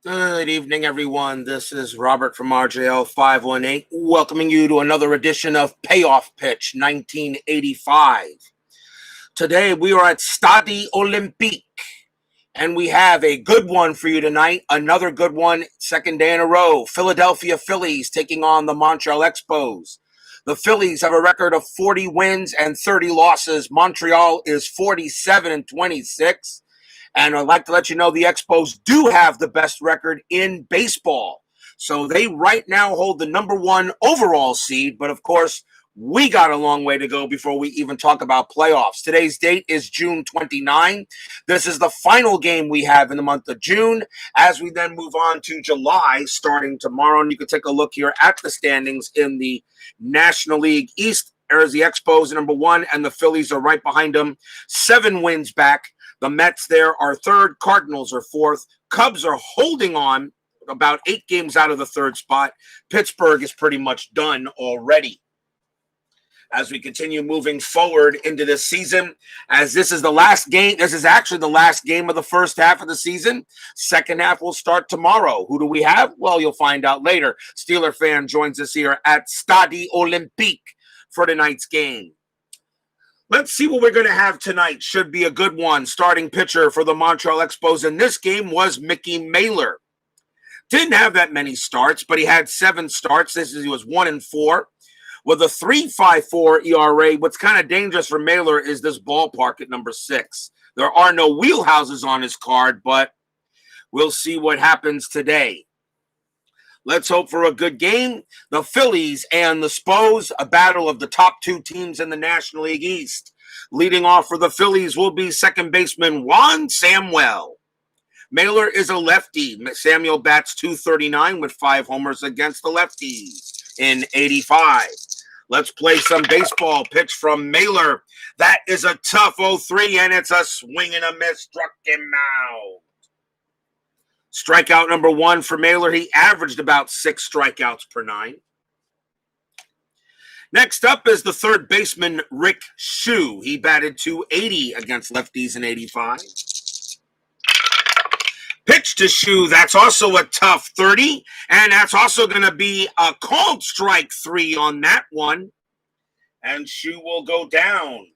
Good evening, everyone. This is Robert from RJL 518, welcoming you to another edition of Payoff Pitch 1985. Today, we are at Stade Olympique, and we have a good one for you tonight. Another good one, second day in a row. Philadelphia Phillies taking on the Montreal Expos. The Phillies have a record of 40 wins and 30 losses. Montreal is 47-26. And I'd like to let you know the Expos do have the best record in baseball. So they right now hold the number one overall seed. But of course, we got a long way to go before we even talk about playoffs. Today's date is June 29. This is the final game we have in the month of June. As we then move on to July, starting tomorrow, and you can take a look here at the standings in the National League East. There's the Expos number one, and the Phillies are right behind them. 7 wins back. The Mets there are third. Cardinals are fourth. Cubs are holding on about 8 games out of the third spot. Pittsburgh is pretty much done already. As we continue moving forward into this season, as this is the last game, this is actually the last game of the first half of the season. Second half will start tomorrow. Who do we have? Well, you'll find out later. Steeler fan joins us here at Stade Olympique for tonight's game. Let's see what we're going to have tonight. Should be a good one. Starting pitcher for the Montreal Expos in this game was Mickey Mahler. Didn't have that many starts, but he had 7 starts. He was 1-4 with a 3.54 ERA. What's kind of dangerous for Mahler is this ballpark at number 6. There are no wheelhouses on his card, but we'll see what happens today. Let's hope for a good game. The Phillies and the Expos, a battle of the top 2 teams in the National League East. Leading off for the Phillies will be second baseman Juan Samwell. Mahler is a lefty. Samuel bats .239 with 5 homers against the lefties in 85. Let's play some baseball. Pitch from Mahler. That is a tough 0-3, and it's a swing and a miss. Struck him out. Strikeout number 1 for Mahler. He averaged about 6 strikeouts per 9. Next up is the third baseman, Rick Shue. He batted .280 against lefties in 85. Pitch to Shue. That's also a tough 30. And that's also going to be a called strike 3 on that one. And Shue will go down.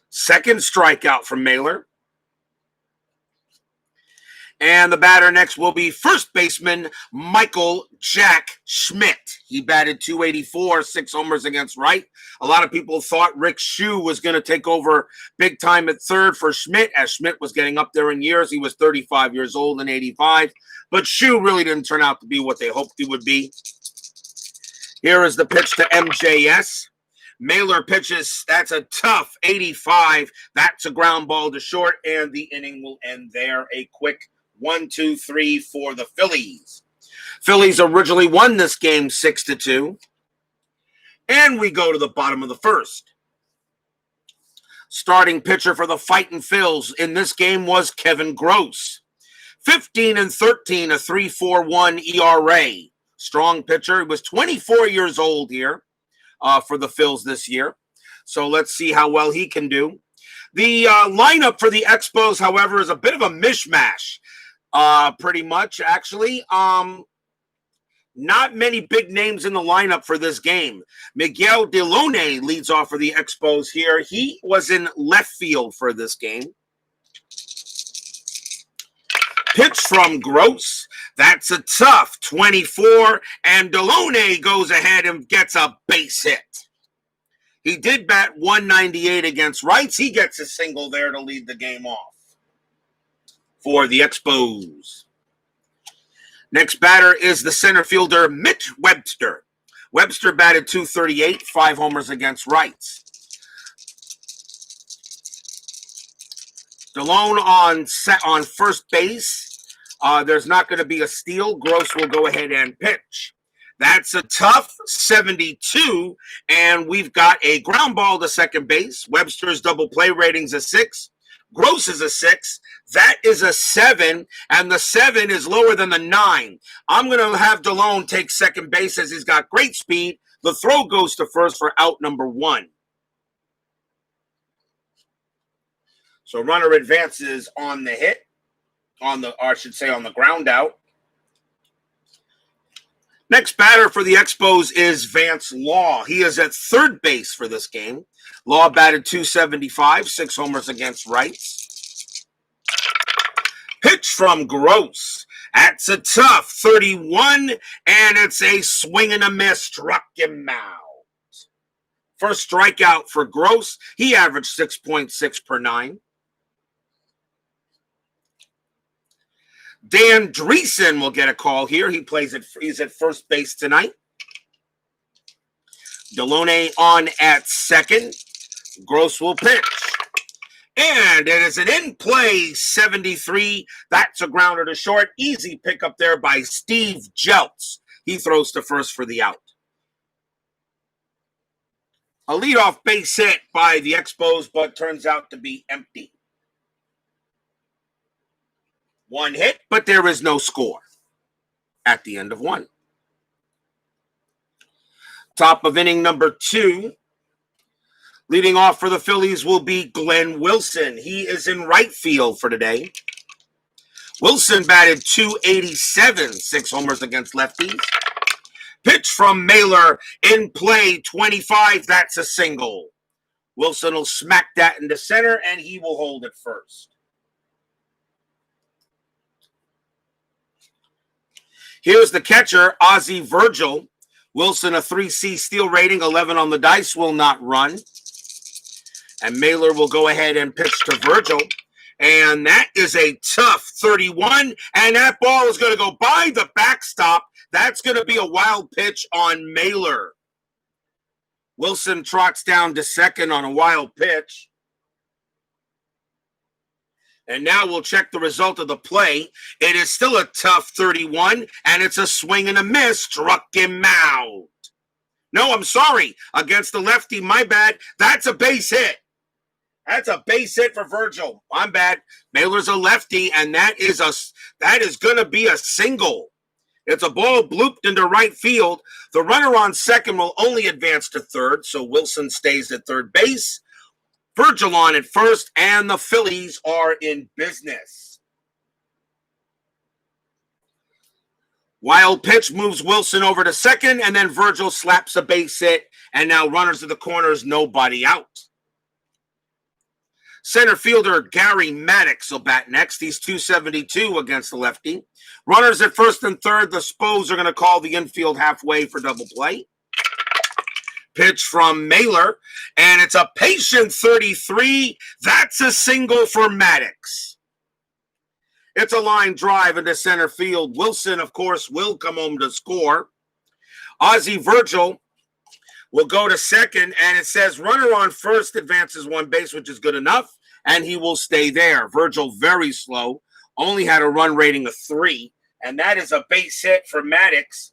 Second strikeout from Mahler. And the batter next will be first baseman Michael Jack Schmidt. He batted .284, 6 homers against right. A lot of people thought Rick Shue was going to take over big time at third for Schmidt, as Schmidt was getting up there in years. He was 35 years old in 85. But Shue really didn't turn out to be what they hoped he would be. Here is the pitch to MJS. Mahler pitches. That's a tough 85. That's a ground ball to short, and the inning will end there. A quick 1-2-3 for the Phillies. Phillies originally won this game 6-2. And we go to the bottom of the first. Starting pitcher for the Fightin' Phils in this game was Kevin Gross. 15-13, a 3.41 ERA. Strong pitcher. He was 24 years old here for the Phils this year. So let's see how well he can do. The lineup for the Expos, however, is a bit of a mishmash. Pretty much, actually. Not many big names in the lineup for this game. Miguel Delone leads off for the Expos here. He was in left field for this game. Pitch from Gross. That's a tough 24, and Delone goes ahead and gets a base hit. He did bat .198 against rights. He gets a single there to lead the game off for the Expos. Next batter is the center fielder, Mitch Webster. Webster batted .238, 5 homers against rights. Delone on first base. There's not going to be a steal. Gross will go ahead and pitch. That's a tough 72, and we've got a ground ball to second base. Webster's double play rating's a 6. Gross is a 6. That is a 7, and the 7 is lower than the 9. I'm going to have Delone take second base as he's got great speed. The throw goes to first for out number 1. So runner advances on the hit, on the ground out. Next batter for the Expos is Vance Law. He is at third base for this game. Law batted .275, 6 homers against rights. Pitch from Gross. That's a tough 31, and it's a swing and a miss. Struck him out. First strikeout for Gross. He averaged 6.6 per 9. Dan Dreesen will get a call here. He's at first base tonight. Deloney on at second. Gross will pitch. And it is an in-play 73. That's a grounder to short. Easy pickup there by Steve Jeltz. He throws to first for the out. A leadoff base hit by the Expos, but turns out to be empty. One hit, but there is no score at the end of one. Top of inning number 2. Leading off for the Phillies will be Glenn Wilson. He is in right field for today. Wilson batted .287, 6 homers against lefties. Pitch from Mahler in play, 25. That's a single. Wilson will smack that into center, and he will hold it first. Here's the catcher, Ozzie Virgil. Wilson, a 3C steal rating, 11 on the dice, will not run. And Mahler will go ahead and pitch to Virgil. And that is a tough 31. And that ball is going to go by the backstop. That's going to be a wild pitch on Mahler. Wilson trots down to second on a wild pitch. And now we'll check the result of the play. It is still a tough 31, and it's a swing and a miss. Struck him out. No, I'm sorry. Against the lefty, my bad. That's a base hit. That's a base hit for Virgil. I'm bad. Mahler's a lefty, and that is going to be a single. It's a ball blooped into right field. The runner on second will only advance to third, so Wilson stays at third base. Virgil on at first, and the Phillies are in business. Wild pitch moves Wilson over to second, and then Virgil slaps a base hit, and now runners to the corners, nobody out. Center fielder Gary Maddox will bat next. He's .272 against the lefty. Runners at first and third, the Spos are going to call the infield halfway for double play. Pitch from Mahler, and it's a patient 33. That's a single for Maddox. It's a line drive into center field. Wilson, of course, will come home to score. Ozzie Virgil will go to second, and it says runner on first advances one base, which is good enough, and he will stay there. Virgil very slow, only had a run rating of 3, and that is a base hit for Maddox.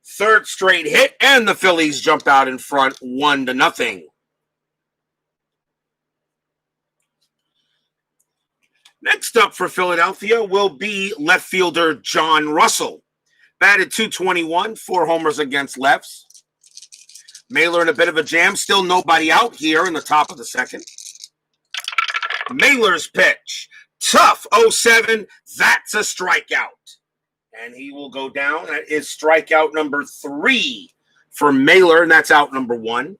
Third straight hit, and the Phillies jump out in front 1-0. Next up for Philadelphia will be left fielder John Russell. Batted .221, 4 homers against lefts. Mahler in a bit of a jam. Still nobody out here in the top of the second. Mahler's pitch. Tough 07. That's a strikeout. And he will go down. That is strikeout number 3 for Mahler, and that's out number 1.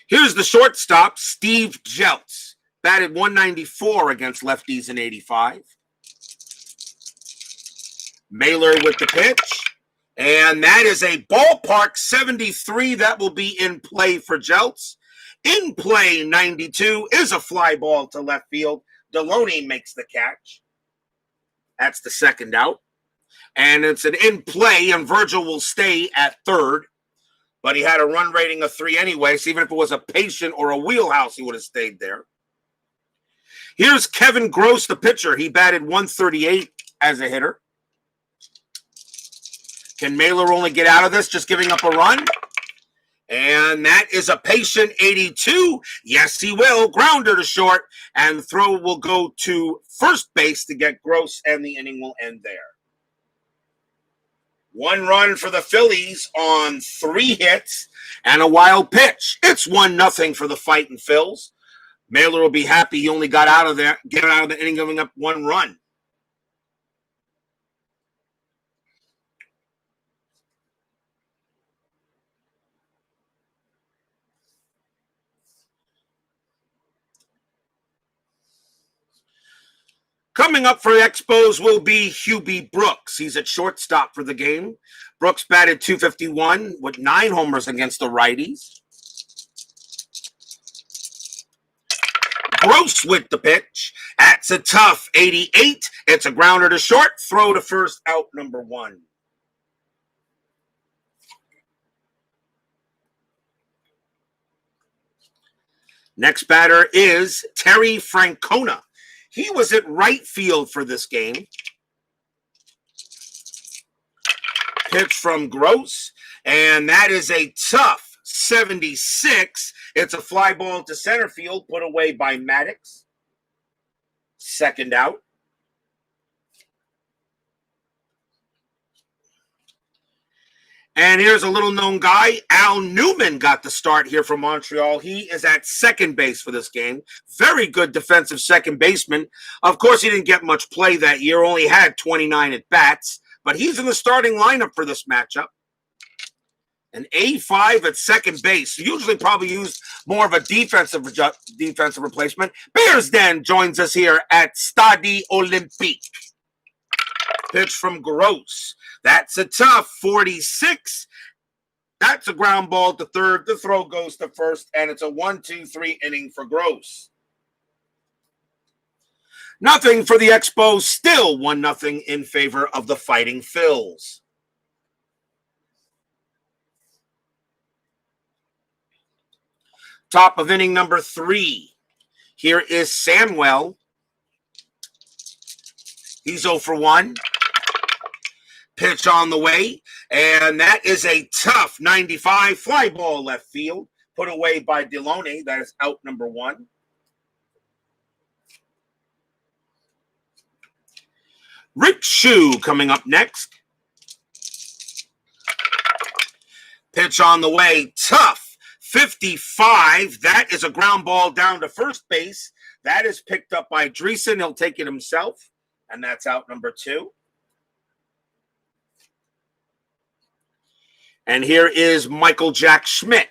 Here's the shortstop, Steve Jeltz. Batted .194 against lefties in 85. Mahler with the pitch. And that is a ballpark 73. That will be in play for Jeltz. In play 92 is a fly ball to left field. Deloney makes the catch. That's the second out. And it's an in play, and Virgil will stay at third. But he had a run rating of 3 anyway, so even if it was a patient or a wheelhouse, he would have stayed there. Here's Kevin Gross, the pitcher. He batted .138 as a hitter. Can Mahler only get out of this just giving up a run? And that is a patient 82. Yes, he will. Grounder to short, and the throw will go to first base to get Gross, and the inning will end there. 1 run for the Phillies on 3 hits and a wild pitch. It's 1-0 for the Fightin' Phils. Mahler will be happy he only got out of there, get out of the inning giving up 1 run. Coming up for Expos will be Hubie Brooks. He's at shortstop for the game. Brooks batted .251 with 9 homers against the righties. Gross with the pitch. That's a tough 88. It's a grounder to short. Throw to first, out number 1. Next batter is Terry Francona. He was at right field for this game. Pitch from Gross, and that is a tough 76. It's a fly ball to center field, put away by Maddox. Second out. And here's a little-known guy. Al Newman got the start here from Montreal. He is at second base for this game. Very good defensive second baseman. Of course, he didn't get much play that year, only had 29 at-bats, but he's in the starting lineup for this matchup. An A5 at second base. Usually probably used more of a defensive replacement. Bears Den joins us here at Stade Olympique. Pitch from Gross. That's a tough 46. That's a ground ball to third. The throw goes to first, and it's a 1-2-3 inning for Gross. Nothing for the Expos. Still 1-0 in favor of the Fighting Phils. Top of inning number 3. Here is Samwell. He's 0 for 1. Pitch on the way, and that is a tough 95 fly ball left field, put away by Deloney. That is out number 1. Rick Shue coming up next. Pitch on the way, tough 55. That is a ground ball down to first base. That is picked up by Dreesen. He'll take it himself, and that's out number 2. And here is Michael Jack Schmidt.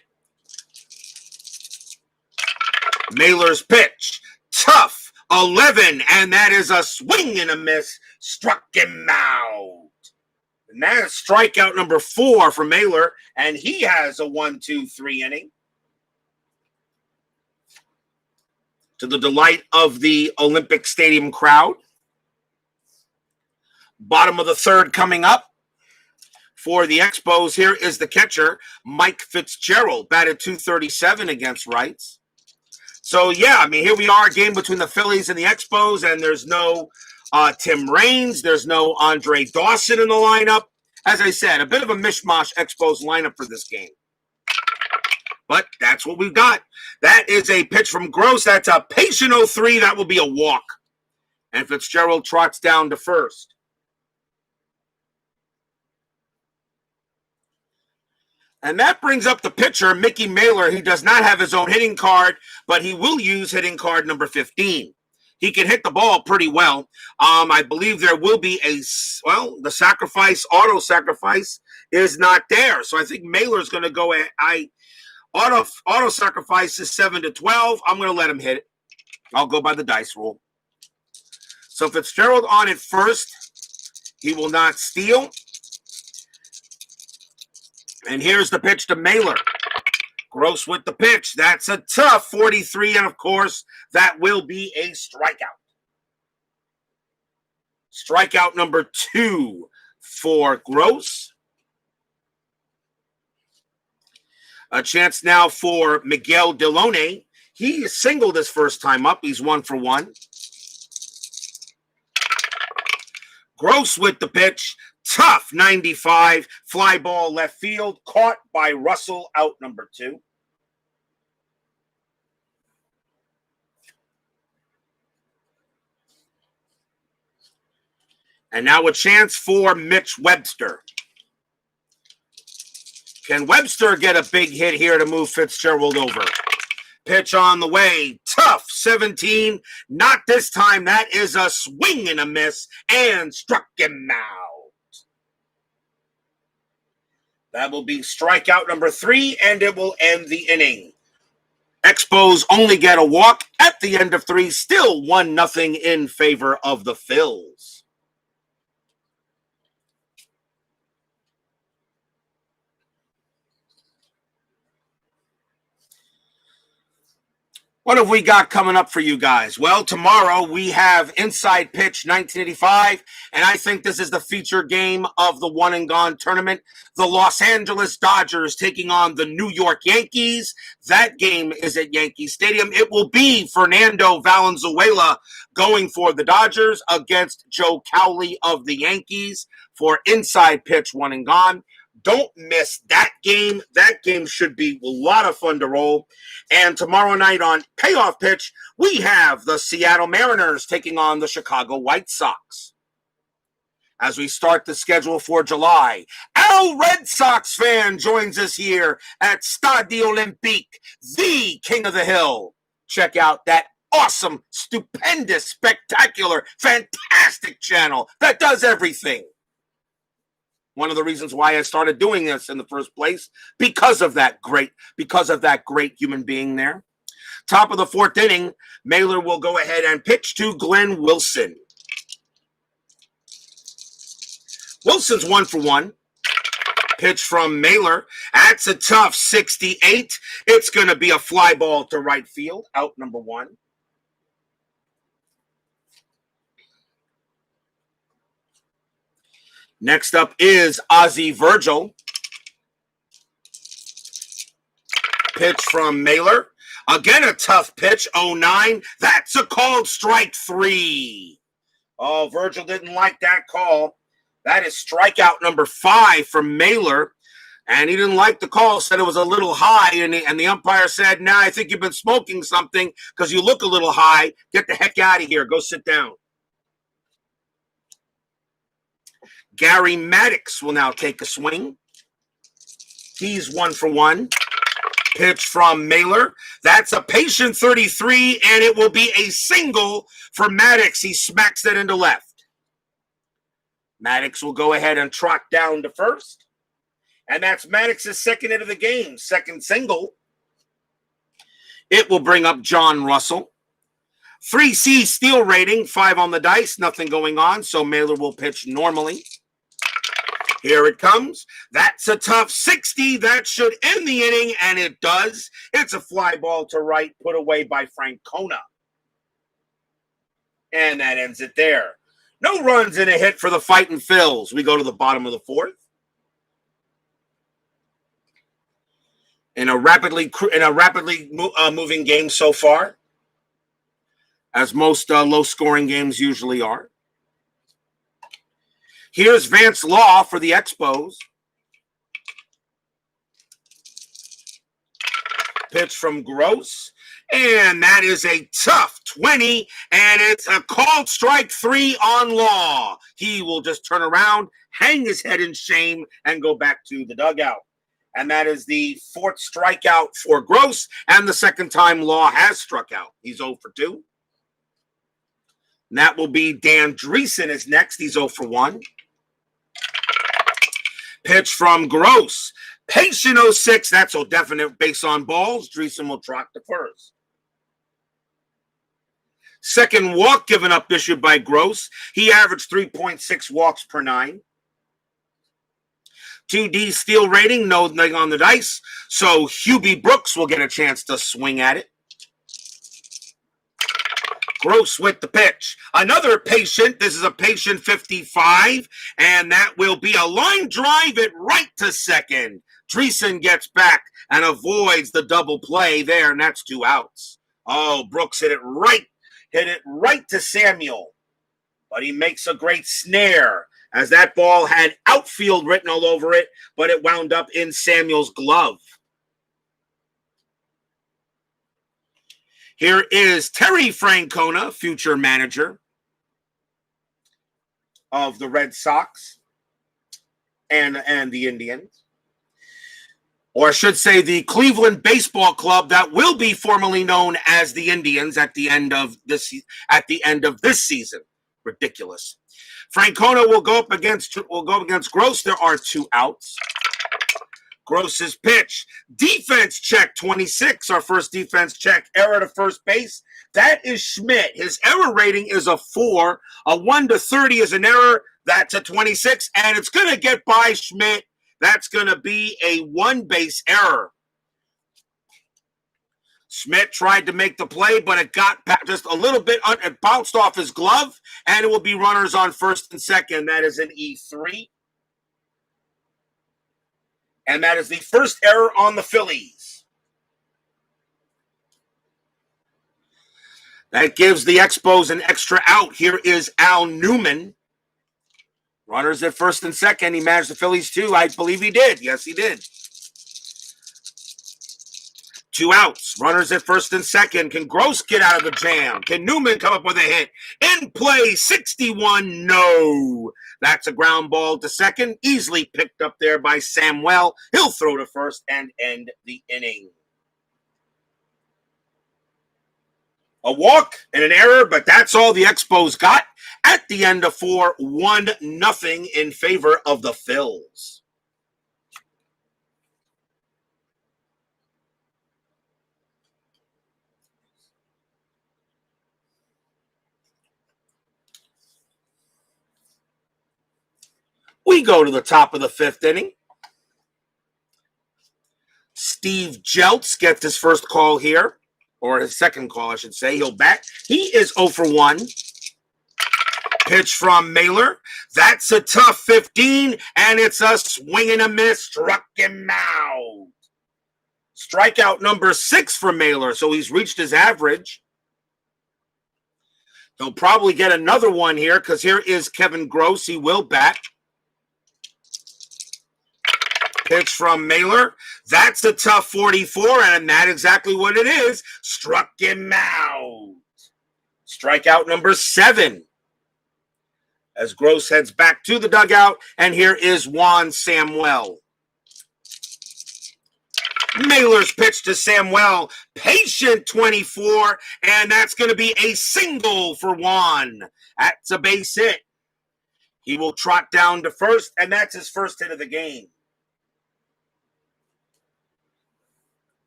Mahler's pitch. Tough 11. And that is a swing and a miss. Struck him out. And that is strikeout number 4 for Mahler. And he has a 1-2-3 inning. To the delight of the Olympic Stadium crowd. Bottom of the 3rd coming up. For the Expos, here is the catcher, Mike Fitzgerald, batted .237 against rights. So, yeah, I mean, here we are, a game between the Phillies and the Expos, and there's no Tim Raines, there's no Andre Dawson in the lineup. As I said, a bit of a mishmash Expos lineup for this game. But that's what we've got. That is a pitch from Gross. That's a patient 0-3. That will be a walk. And Fitzgerald trots down to first. And that brings up the pitcher, Mickey Mahler. He does not have his own hitting card, but he will use hitting card number 15. He can hit the ball pretty well. I believe there will be the sacrifice, auto sacrifice is not there. So I think Mahler's going to go auto sacrifice is 7-12. I'm going to let him hit it. I'll go by the dice rule. So Fitzgerald on at first. He will not steal. And here's the pitch to Mahler. Gross with the pitch. That's a tough 43, and of course, that will be a strikeout. Strikeout number 2 for Gross. A chance now for Miguel Deloney. He singled his first time up. He's 1 for 1. Gross with the pitch. Tough 95, fly ball left field, caught by Russell, out number 2. And now a chance for Mitch Webster. Can Webster get a big hit here to move Fitzgerald over? Pitch on the way, tough 17. Not this time. That is a swing and a miss, and struck him out. That will be strikeout number 3, and it will end the inning. Expos only get a walk at the end of 3, still 1-0 in favor of the Phils. What have we got coming up for you guys? Well, tomorrow we have Inside Pitch 1985, and I think this is the feature game of the one and gone tournament. The Los Angeles Dodgers taking on the New York Yankees. That game is at Yankee Stadium. It will be Fernando Valenzuela going for the Dodgers against Joe Cowley of the Yankees for Inside Pitch one and gone. Don't miss that game. That game should be a lot of fun to roll. And tomorrow night on Payoff Pitch, we have the Seattle Mariners taking on the Chicago White Sox. As we start the schedule for July, Al Red Sox fan joins us here at Stade Olympique, the King of the Hill. Check out that awesome, stupendous, spectacular, fantastic channel that does everything. One of the reasons why I started doing this in the first place, because of that great human being there. Top of the 4th inning, Mahler will go ahead and pitch to Glenn Wilson. Wilson's 1 for 1. Pitch from Mahler. That's a tough 68. It's going to be a fly ball to right field, out number 1. Next up is Ozzie Virgil. Pitch from Mahler. Again, a tough pitch, 0-9. That's a called strike 3. Oh, Virgil didn't like that call. That is strikeout number 5 from Mahler. And he didn't like the call, said it was a little high. And the umpire said, nah, I think you've been smoking something because you look a little high. Get the heck out of here. Go sit down. Gary Maddox will now take a swing. He's 1 for 1. Pitch from Mahler. That's a patient 33, and it will be a single for Maddox. He smacks that into left. Maddox will go ahead and trot down to first. And that's Maddox's second hit of the game, second single. It will bring up John Russell. 3C steal rating, 5 on the dice, nothing going on, so Mahler will pitch normally. Here it comes. That's a tough 60. That should end the inning, and it does. It's a fly ball to right, put away by Francona. And that ends it there. No runs and a hit for the Fightin' Phils. We go to the bottom of the 4th. In a rapidly moving game so far, as most low-scoring games usually are. Here's Vance Law for the Expos. Pitch from Gross. And that is a tough 20. And it's a called strike 3 on Law. He will just turn around, hang his head in shame, and go back to the dugout. And that is the 4th strikeout for Gross. And the second time Law has struck out. He's 0 for 2. And that will be Dan Dreesen is next. He's 0 for 1. Pitch from Gross. Patient 06. That's a definite base on balls. Dreesen will trot to first. Second walk given up issued by Gross. He averaged 3.6 walks per 9. 2D steal rating, nothing on the dice. So Hubie Brooks will get a chance to swing at it. Gross with the pitch. Another patient. This is a patient 55. And that will be a line drive it right to second. Dreesen gets back and avoids the double play there. And that's 2 outs. Oh, Brooks hit it right to Samuel. But he makes a great snare as that ball had outfield written all over it. But it wound up in Samuel's glove. Here is Terry Francona, future manager of the Red Sox and the Indians. or I should say the Cleveland Baseball Club that will be formerly known as the Indians at the end of this season. Ridiculous. Francona will go against Gross. There are 2 outs. Gross's pitch. Defense check 26. Our first defense check. Error to first base. That is Schmidt. His error rating is a 4. A 1 to 30 is an error. That's a 26, and it's going to get by Schmidt. That's going to be a 1-base error. Schmidt tried to make the play, but it got just a little bit, it bounced off his glove, and it will be runners on first and second. That is an E3. And that is the first error on the Phillies. That gives the Expos an extra out. Here is Al Newman. Runners at first and second. He managed the Phillies too. I believe he did. Yes, he did. 2 outs. Runners at first and second. Can Gross get out of the jam? Can Newman come up with a hit? In play, 61. No. That's a ground ball to second. Easily picked up there by Samwell. He'll throw to first and end the inning. A walk and an error, but that's all the Expos got at the end of 4, 1-0 in favor of the Phils. We go to the top of the 5th inning. Steve Jeltz gets his first call here, or his second call, I should say. He'll bat. He is 0 for 1. Pitch from Mahler. That's a tough 15, and it's a swing and a miss. Struck him out. Strikeout number 6 for Mahler, so he's reached his average. He'll probably get another one here because here is Kevin Gross. He will bat. Pitch from Mahler. That's a tough 44, and that's exactly what it is. Struck him out. Strikeout number 7. As Gross heads back to the dugout, and here is Juan Samwell. Mahler's pitch to Samwell. Patient 24, and that's going to be a single for Juan. That's a base hit. He will trot down to first, and that's his first hit of the game.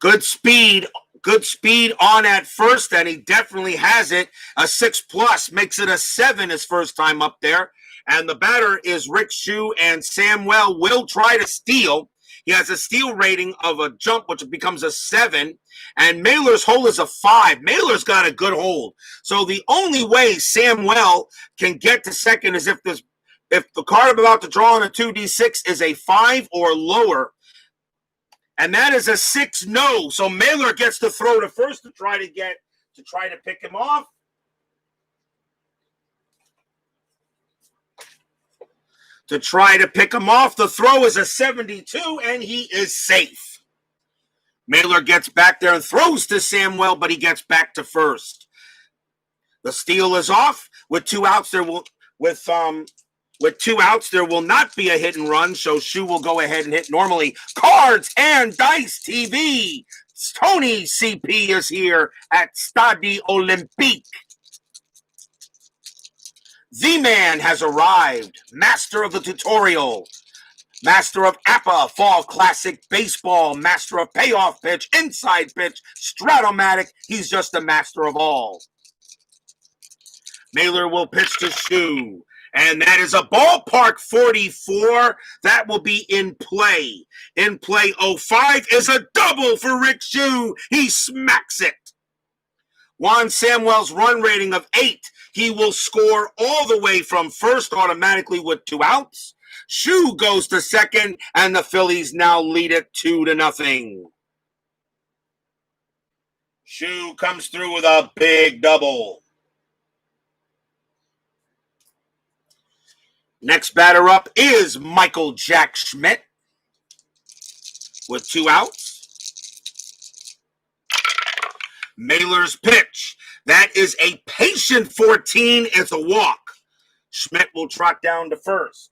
Good speed on at first, and he definitely has it. A 6+ makes it a 7 his first time up there. And the batter is Rick Shue, and Samwell will try to steal. He has a steal rating of a jump, which becomes a 7. And Mahler's hold is a 5. Mahler's got a good hold. So the only way Samwell can get to second is if the card I'm about to draw on a 2d6 is a 5 or lower. And that is a 6 no. So Mahler gets to throw to first to try to pick him off. The throw is a 72, and he is safe. Mahler gets back there and throws to Samwell, but he gets back to first. The steal is off. With 2 outs, there will not be a hit and run, so Shue will go ahead and hit normally. Cards and Dice TV. Tony CP is here at Stade Olympique. The man has arrived. Master of the tutorial. Master of APA, Fall Classic Baseball. Master of Payoff Pitch, Inside Pitch, Stratomatic. He's just a master of all. Mahler will pitch to Shue. And that is a ballpark 44. That will be in play. In play 05 is a double for Rick Shue. He smacks it. Juan Samwell's run rating of 8. He will score all the way from first automatically with 2 outs. Shue goes to second, and the Phillies now lead it 2-0. Shue comes through with a big double. Next batter up is Michael Jack Schmidt with 2 outs. Mahler's pitch. That is a patient 14. It's a walk. Schmidt will trot down to first.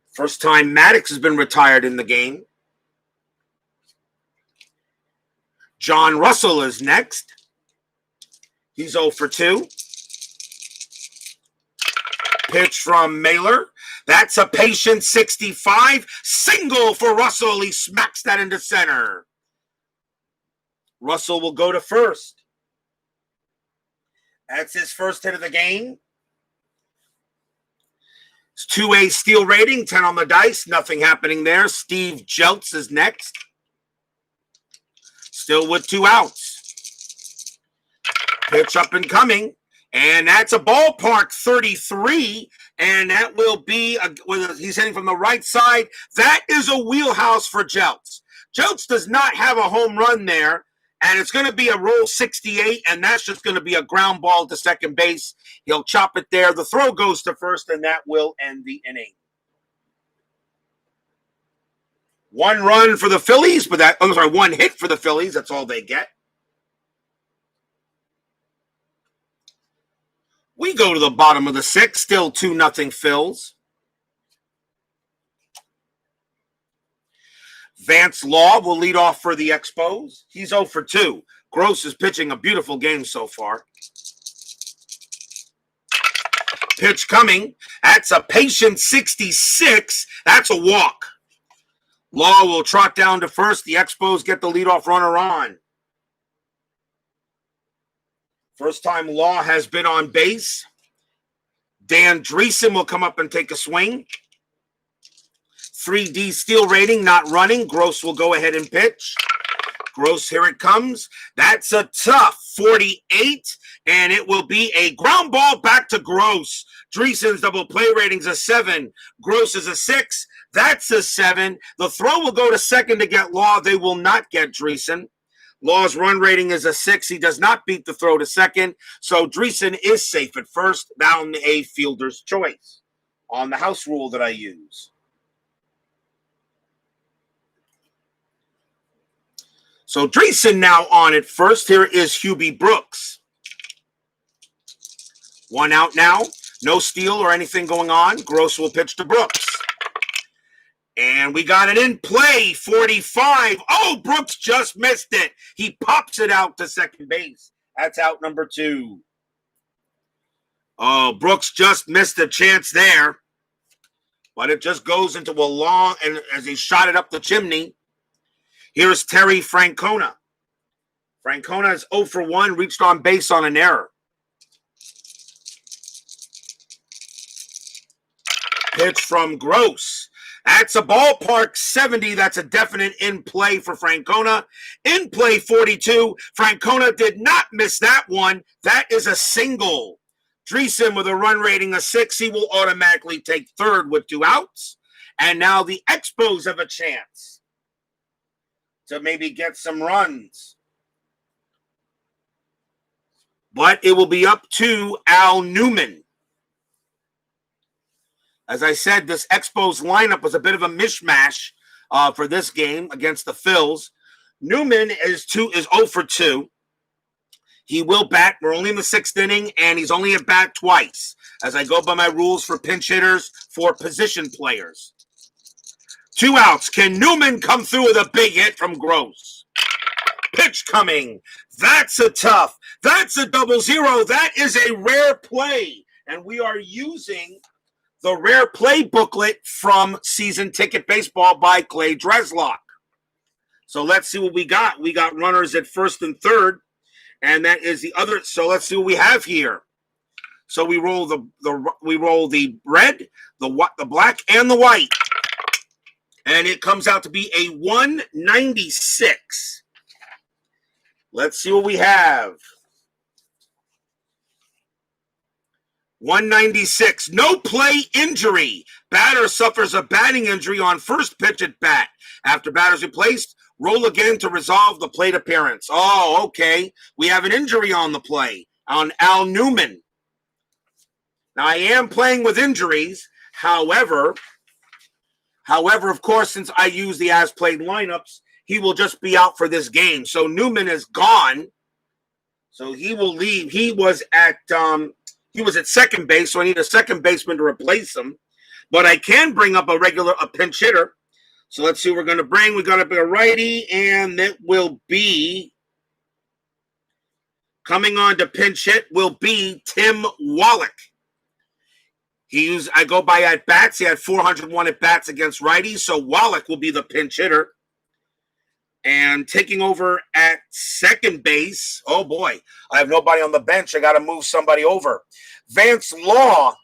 First time Maddox has been retired in the game. John Russell is next. He's 0 for 2. Pitch from Mahler. That's a patient 65. Single for Russell. He smacks that into center. Russell will go to first. That's his first hit of the game. It's 2A steal rating, 10 on the dice. Nothing happening there. Steve Jeltz is next. Still with 2 outs. Pitch up and coming. And that's a ballpark 33. And that will be, he's hitting from the right side. That is a wheelhouse for Jeltz. Jeltz does not have a home run there. And it's going to be a roll 68, and that's just going to be a ground ball to second base. He'll chop it there. The throw goes to first, and that will end the inning. 1 run for the Phillies, but 1 hit for the Phillies. That's all they get. We go to the bottom of the 6th, still 2-0 Phils. Vance Law will lead off for the Expos. He's 0 for 2. Gross is pitching a beautiful game so far. Pitch coming. That's a patient 66. That's a walk. Law will trot down to first. The Expos get the leadoff runner on. First time Law has been on base. Dan Dreesen will come up and take a swing. 3D steal rating, not running. Gross will go ahead and pitch. Gross, here it comes. That's a tough 48, and it will be a ground ball back to Gross. Dreesen's double play rating's a 7. Gross is a 6. That's a 7. The throw will go to second to get Law. They will not get Dreesen. Law's run rating is a 6. He does not beat the throw to second, so Dreesen is safe at first, down a fielder's choice on the house rule that I use. So Dreesen now on at first. Here is Hubie Brooks. 1 out now. No steal or anything going on. Gross will pitch to Brooks. And we got an in-play 45. Oh, Brooks just missed it. He pops it out to second base. That's out number 2. Oh, Brooks just missed a chance there. But it just goes into a long, and as he shot it up the chimney. Here's Terry Francona. Francona is 0 for 1, reached on base on an error. Pitch from Gross. That's a ballpark 70. That's a definite in play for Francona. In play 42. Francona did not miss that one. That is a single. Dreesen with a run rating of 6. He will automatically take third with 2 outs. And now the Expos have a chance to maybe get some runs. But it will be up to Al Newman. As I said, this Expos lineup was a bit of a mishmash for this game against the Phils. Newman is 0 for 2. He will bat. We're only in the 6th inning, and he's only at bat twice, as I go by my rules for pinch hitters for position players. 2 outs. Can Newman come through with a big hit from Gross? Pitch coming. That's a tough. That's a 0-0. That is a rare play. And we are using the rare play booklet from Season Ticket Baseball by Clay Dreslock. So let's see what we got. We got runners at first and third. And that is the other. So let's see what we have here. So we roll the red, the black, and the white. And it comes out to be a 196. Let's see what we have. 196. No play injury. Batter suffers a batting injury on first pitch at bat. After batter's replaced, roll again to resolve the plate appearance. Oh, okay. We have an injury on the play on Al Newman. Now, I am playing with injuries. However, of course, since I use the as-played lineups, he will just be out for this game. So Newman is gone. So he will leave. He was at second base, so I need a second baseman to replace him. But I can bring up a pinch hitter. So let's see what we're going to bring. We're going to be a righty, and it will be coming on to pinch hit will be Tim Wallach. I go by at bats. He had 401 at bats against righties, so Wallach will be the pinch hitter. And taking over at second base, oh boy, I have nobody on the bench. I got to move somebody over. Vance Law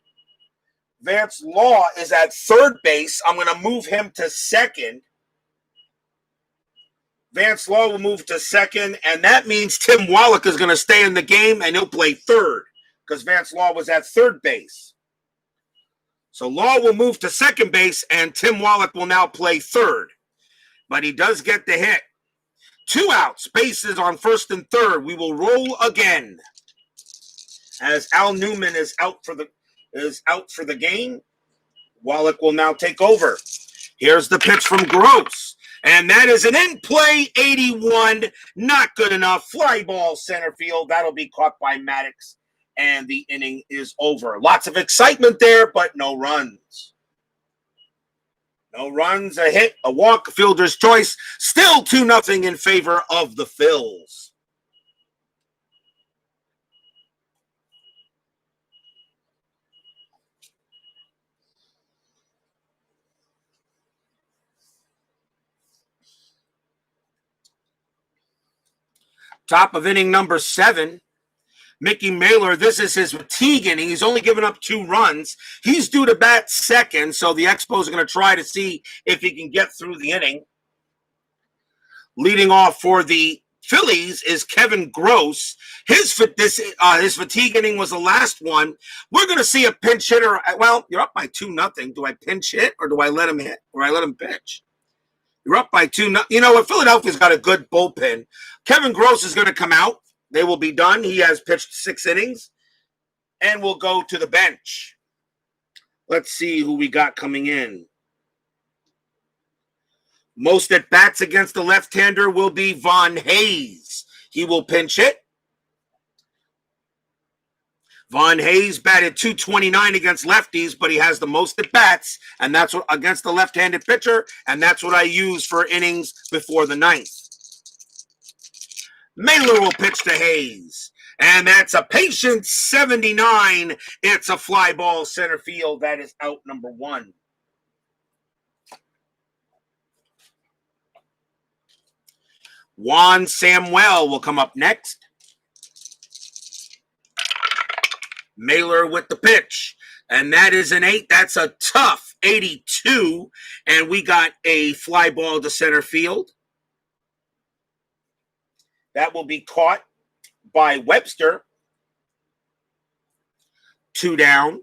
is at third base. I'm going to move him to second. Vance Law will move to second, and that means Tim Wallach is going to stay in the game, and he'll play third because Vance Law was at third base. So Law will move to second base, and Tim Wallach will now play third. But he does get the hit. 2 outs, bases on first and third. We will roll again as Al Newman is out for the game. Wallach will now take over. Here's the pitch from Gross. And that is an in-play 81. Not good enough. Fly ball center field. That'll be caught by Maddox. And the inning is over. Lots of excitement there, but no runs. No runs, a hit, a walk, a fielder's choice. Still 2-0 in favor of the Phils. Top of inning number 7. Mickey Mahler, this is his fatigue inning. He's only given up 2 runs. He's due to bat second, so the Expos are going to try to see if he can get through the inning. Leading off for the Phillies is Kevin Gross. His fatigue inning was the last one. We're going to see a pinch hitter. Well, you're up by 2-0. Do I pinch hit or do I let him hit or I let him pitch? You're up by 2-0. You know what? Philadelphia's got a good bullpen. Kevin Gross is going to come out. They will be done. He has pitched 6 innings and will go to the bench. Let's see who we got coming in. Most at bats against the left-hander will be Von Hayes. He will pinch hit. Von Hayes batted .229 against lefties, but he has the most at bats, and that's what against the left-handed pitcher, and that's what I use for innings before the 9th. Mahler will pitch to Hayes, and that's a patient 79. It's a fly ball center field. That is out number 1. Juan Samwell will come up next. Mahler with the pitch, and that is an 8. That's a tough 82, and we got a fly ball to center field. That will be caught by Webster. 2 down.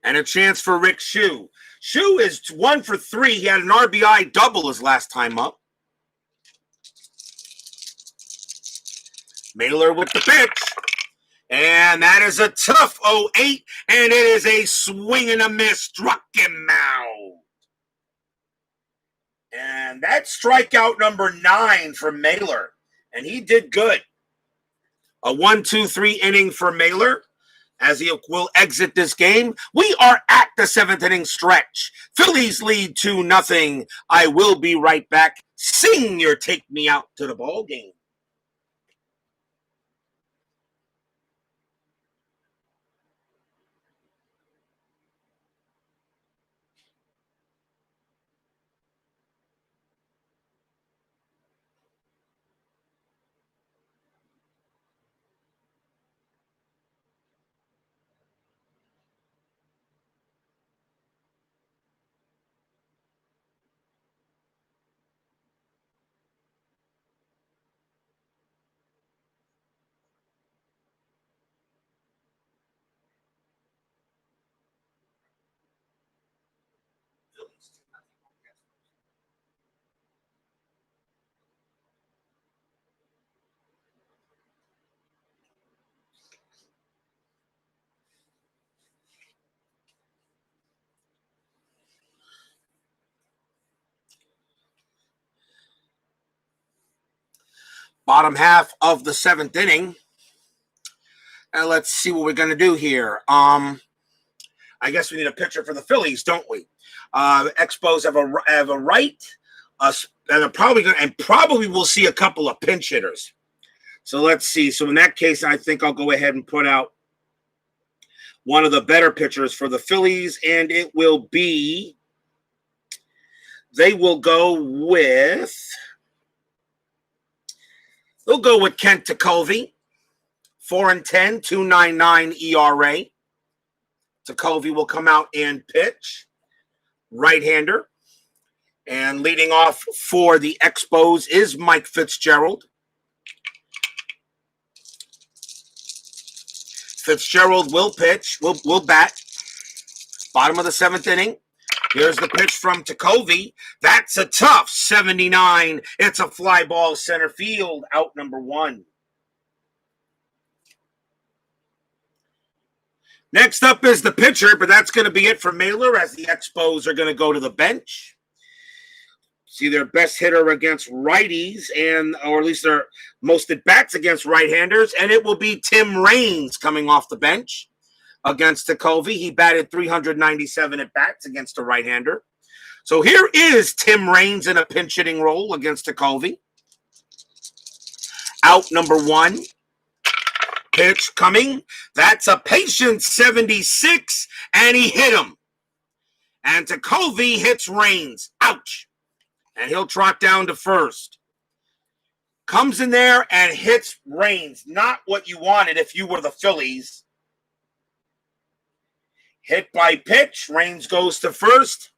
And a chance for Rick Shue. Shue is 1 for 3. He had an RBI double his last time up. Mahler with the pitch. And that is a tough 08. And it is a swing and a miss. Struck him out. And that's strikeout number 9 for Mahler. And he did good. A 1-2-3 inning for Mahler as he will exit this game. We are at the 7th inning stretch. Phillies lead 2-0. I will be right back. Sing your Take Me Out to the Ball Game. Bottom half of the 7th inning. And let's see what we're going to do here. I guess we need a pitcher for the Phillies, don't we? Expos have a right, and probably we'll see a couple of pinch hitters. So let's see. So in that case, I think I'll go ahead and put out one of the better pitchers for the Phillies, and it will be. They will go with. They'll go with Kent Tekulve, 4-10, 2.99 ERA. Tekulve will come out and pitch, right-hander. And leading off for the Expos is Mike Fitzgerald. Fitzgerald will pitch, will bat. Bottom of the 7th inning. Here's the pitch from Tekulve. That's a tough 79. It's a fly ball center field, out number 1. Next up is the pitcher, but that's going to be it for Mahler as the Expos are going to go to the bench. See their best hitter against righties, or at least their most at-bats against right-handers, and it will be Tim Raines coming off the bench against Tekulve. He batted 397 at-bats against a right-hander. So here is Tim Raines in a pinch-hitting role against Tekulve. Out number 1. Pitch coming. That's a patient 76, and he hit him. And Tekulve hits Raines. Ouch. And he'll trot down to first. Comes in there and hits Raines. Not what you wanted if you were the Phillies. Hit by pitch. Raines goes to first.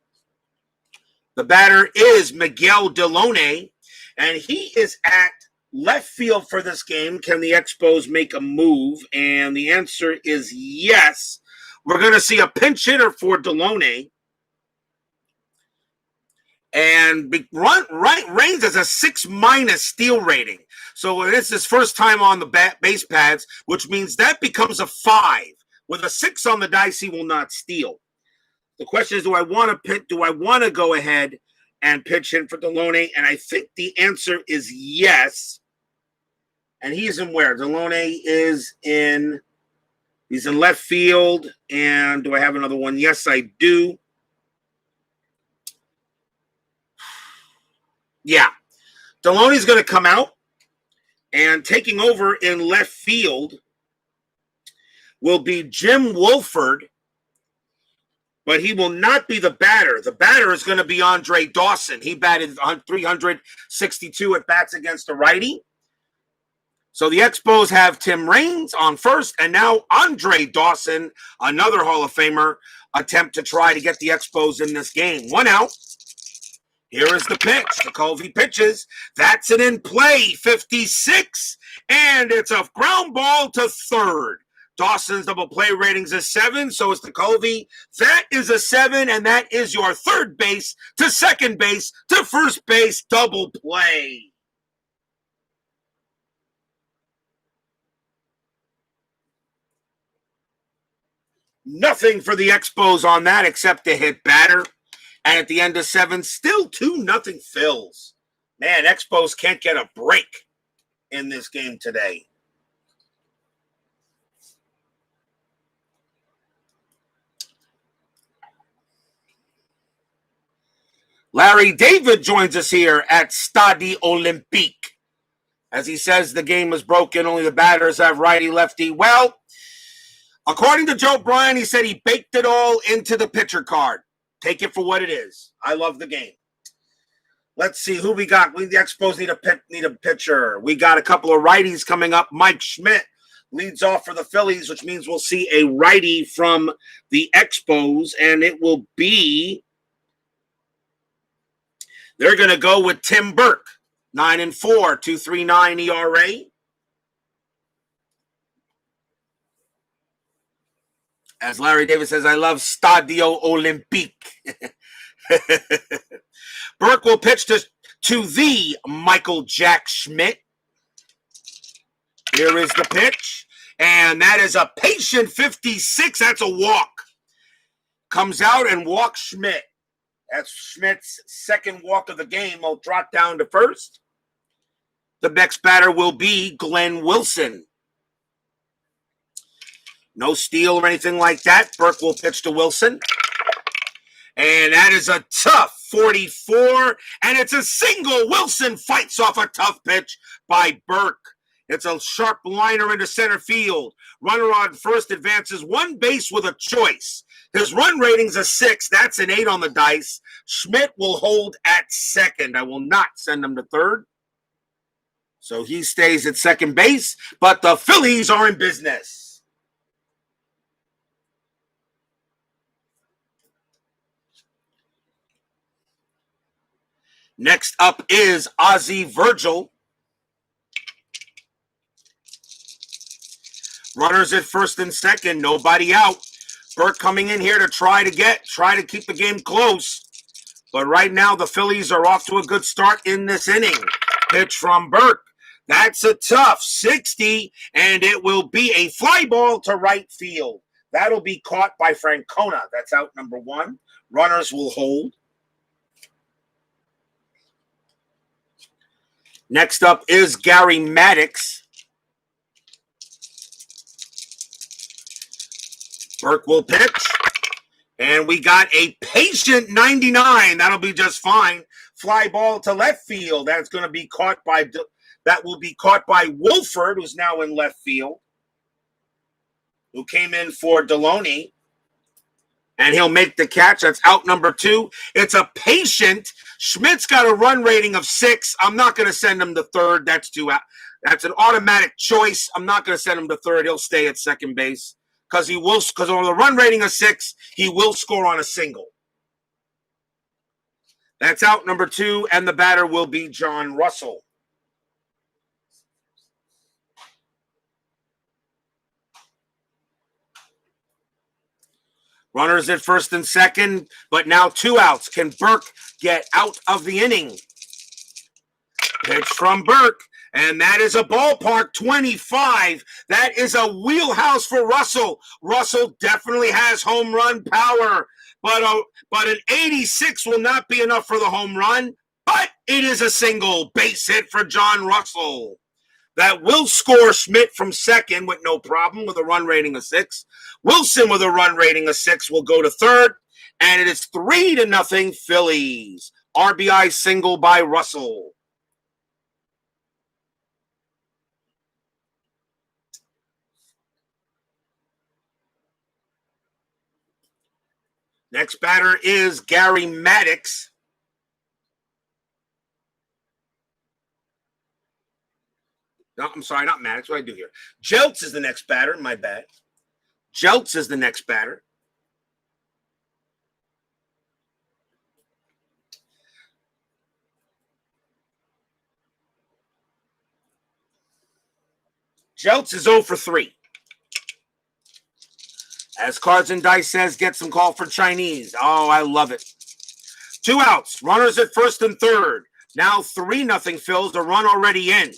The batter is Miguel Delone, and he is at left field for this game. Can the Expos make a move? And the answer is yes. We're going to see a pinch hitter for Delone. And Raines has a 6- steal rating. So it's his first time on the base pads, which means that becomes a 5. With a 6 on the dice, he will not steal. The question is, do I want to go ahead and pitch in for Delone? And I think the answer is yes. And he's in where? Delone is in. He's in left field. And do I have another one? Yes, I do. Yeah. Delone's going to come out, and taking over in left field will be Jim Wolford, but he will not be the batter. The batter is going to be Andre Dawson. He batted 362 at-bats against a righty. So the Expos have Tim Raines on first, and now Andre Dawson, another Hall of Famer, attempt to try to get the Expos in this game. 1 out. Here is the pitch. Tekulve pitches. That's an in play, 56. And it's a ground ball to third. Dawson's double play ratings is 7, so is Tekulve. That is a 7, and that is your third base to second base to first base double play. Nothing for the Expos on that except to hit batter. And at the end of 7, still 2-0 Phils. Man, Expos can't get a break in this game today. Larry David joins us here at Stade Olympique. As he says, the game is broken. Only the batters have righty-lefty. Well, according to Joe Bryan, he said he baked it all into the pitcher card. Take it for what it is. I love the game. Let's see who we got. The Expos need a pitcher. We got a couple of righties coming up. Mike Schmidt leads off for the Phillies, which means we'll see a righty from the Expos, and it will be. They're going to go with Tim Burke, 9-4, 2.39 ERA. As Larry David says, I love Stadio Olympique. Burke will pitch to the Michael Jack Schmidt. Here is the pitch. And that is a patient 56. That's a walk. Comes out and walks Schmidt. That's Schmidt's second walk of the game. Will drop down to first. The next batter will be Glenn Wilson. No steal or anything like that. Burke will pitch to Wilson. And that is a tough 44, and it's a single. Wilson fights off a tough pitch by Burke. It's a sharp liner into center field. Runner on first advances one base with a choice. His run rating's a 6. That's an 8 on the dice. Schmidt will hold at second. I will not send him to third. So he stays at second base, but the Phillies are in business. Next up is Ozzie Virgil. Runners at first and second, nobody out. Burke coming in here to try to keep the game close. But right now the Phillies are off to a good start in this inning. Pitch from Burke. That's a tough 60, and it will be a fly ball to right field. That'll be caught by Francona. That's out number 1. Runners will hold. Next up is Gary Maddox. Burke will pitch. And we got a patient 99. That'll be just fine. Fly ball to left field. That will be caught by Wolford, who's now in left field, who came in for Deloney. And he'll make the catch. That's out number 2. It's a patient. Schmidt's got a run rating of 6. I'm not going to send him to third. That's 2 out. That's an automatic choice. I'm not going to send him to third. He'll stay at second base because on the run rating of 6, he will score on a single. That's out number 2, and the batter will be John Russell. Runners at first and second, but now 2 outs. Can Burke get out of the inning? Pitch from Burke, and that is a ballpark 25. That is a wheelhouse for Russell. Russell definitely has home run power, but an 86 will not be enough for the home run, but it is a single base hit for John Russell. That will score Schmidt from second with no problem with a run rating of 6. Wilson with a run rating of 6 will go to third. And it is 3-0 Phillies. RBI single by Russell. Next batter is Gary Maddox. No, I'm sorry, not Maddox. What do I do here? Jeltz is the next batter. My bad. Jeltz is the next batter. Jeltz is 0 for 3. As Cards and Dice says, get some call for Chinese. Oh, I love it. 2 outs. Runners at first and third. Now 3-0 Phils. The run already in.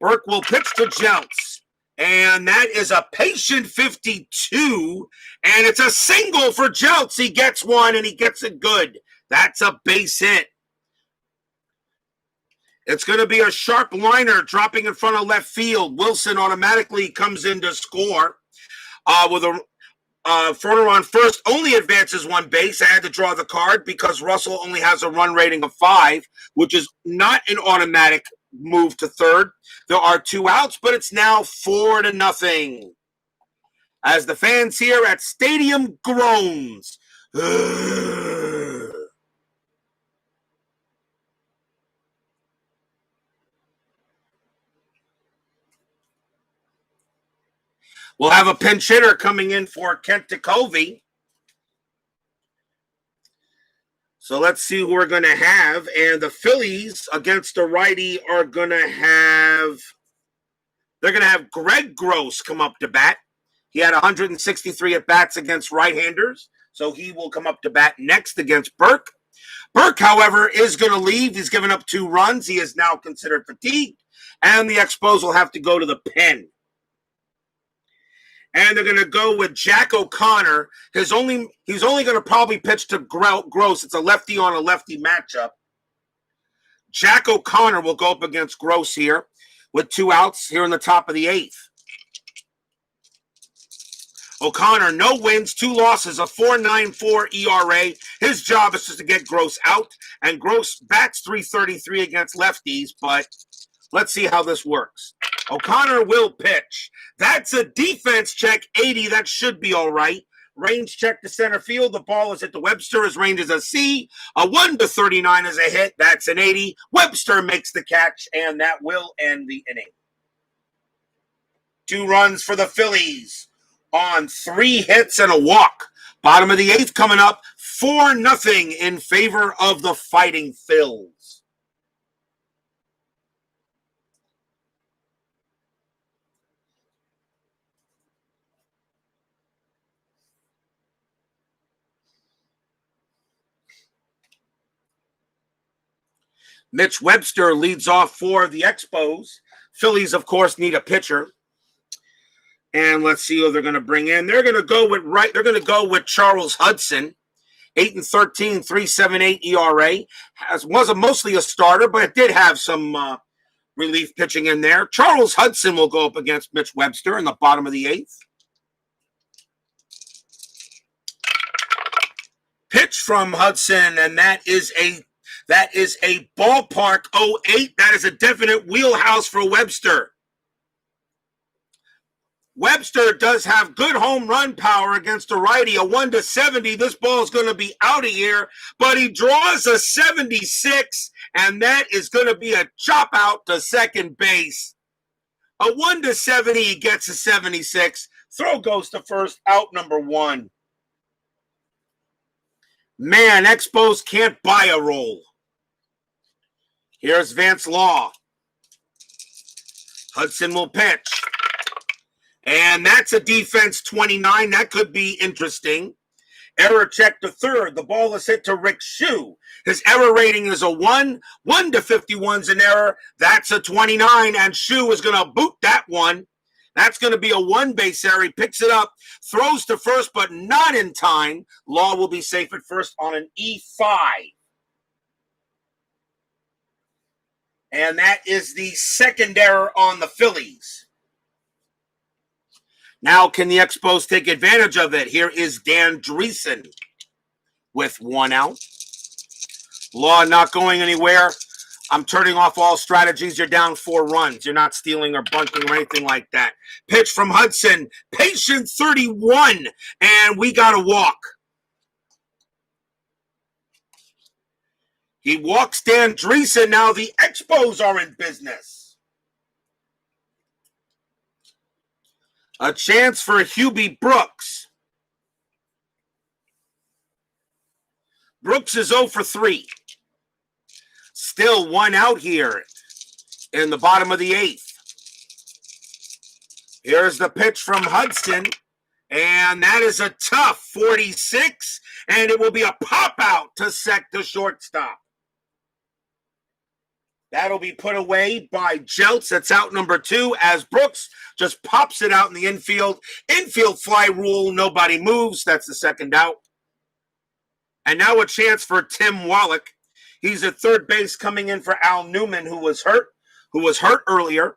Burke will pitch to Jeltz. And that is a patient 52. And it's a single for Jeltz. He gets one, and he gets it good. That's a base hit. It's going to be a sharp liner dropping in front of left field. Wilson automatically comes in to score with a runner on first. Only advances one base. I had to draw the card because Russell only has a run rating of 5, which is not an automatic move to third. There are 2 outs, but it's now 4-0. As the fans here at Stadium groans. We'll have a pinch hitter coming in for Kent Ticovey. So let's see who we're going to have. And the Phillies against the righty are going to have, they're going to have Greg Gross come up to bat. He had 163 at-bats against right-handers, so he will come up to bat next against Burke. Burke, however, is going to leave. He's given up 2 runs. He is now considered fatigued, and the Expos will have to go to the pen. And they're going to go with Jack O'Connor. He's only going to probably pitch to Gross. It's a lefty on a lefty matchup. Jack O'Connor will go up against Gross here with 2 outs here in the top of the 8th. O'Connor, no wins, 2 losses, a 4.94 ERA. His job is just to get Gross out, and Gross bats .333 against lefties, but let's see how this works. O'Connor will pitch. That's a defense check, 80. That should be all right. Range check to center field. The ball is hit to Webster. His range is a C. A 1-39 is a hit. That's an 80. Webster makes the catch, and that will end the inning. 2 runs for the Phillies on 3 hits and a walk. Bottom of the 8th coming up, 4-0 in favor of the Fighting Phils. Mitch Webster leads off for the Expos. Phillies, of course, need a pitcher. And let's see who they're going to bring in. They're going to go with Charles Hudson, 8-13, 3.78 ERA. Was mostly a starter, but it did have some relief pitching in there. Charles Hudson will go up against Mitch Webster in the bottom of the 8th. Pitch from Hudson, and that is a ballpark 08. That is a definite wheelhouse for Webster. Webster does have good home run power against a righty, a 1-70. This ball is going to be out of here, but he draws a 76, and that is going to be a chop out to second base. A 1-70, he gets a 76. Throw goes to first, out number 1. Man, Expos can't buy a roll. Here's Vance Law. Hudson will pitch. And that's a defense 29. That could be interesting. Error check to third. The ball is hit to Rick Shue. His error rating is a 1. 1 to 51 is an error. That's a 29, and Shue is going to boot that one. That's going to be a 1-base error. He picks it up, throws to first, but not in time. Law will be safe at first on an E5. And that is the second error on the Phillies. Now, can the Expos take advantage of it? Here is Dan Dreesen with 1 out. Law not going anywhere. I'm turning off all strategies. You're down 4 runs. You're not stealing or bunting or anything like that. Pitch from Hudson. Patient 31. And we got a walk. He walks Dan Dreesen. Now the Expos are in business. A chance for Hubie Brooks. Brooks is 0 for 3. Still 1 out here in the bottom of the 8th. Here's the pitch from Hudson, and that is a tough 46, and it will be a pop out to shortstop. That'll be put away by Jeltz. That's out number 2 as Brooks just pops it out in the infield. Infield fly rule, nobody moves. That's the second out. And now a chance for Tim Wallach. He's at third base coming in for Al Newman, who was hurt earlier.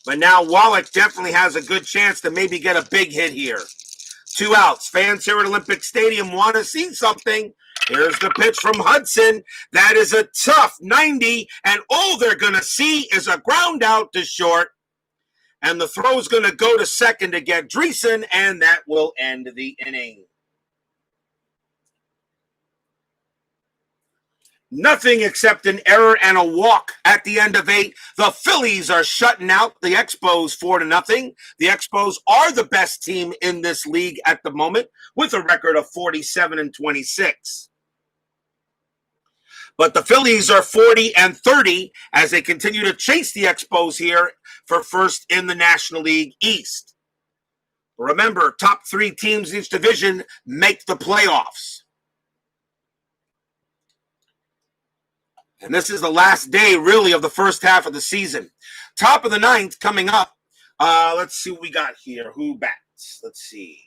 But now Wallach definitely has a good chance to maybe get a big hit here. 2 outs. Fans here at Olympic Stadium want to see something. Here's the pitch from Hudson. That is a tough 90, and all they're going to see is a ground out to short. And the throw's going to go to second to get Dreesen, and that will end the inning. Nothing except an error and a walk at the end of 8. The Phillies are shutting out the Expos 4-0. The Expos are the best team in this league at the moment with a record of 47-26. But the Phillies are 40-30 as they continue to chase the Expos here for first in the National League East. Remember, top 3 teams in each division make the playoffs. And this is the last day, really, of the first half of the season. Top of the 9th coming up. Let's see what we got here. Who bats? Let's see.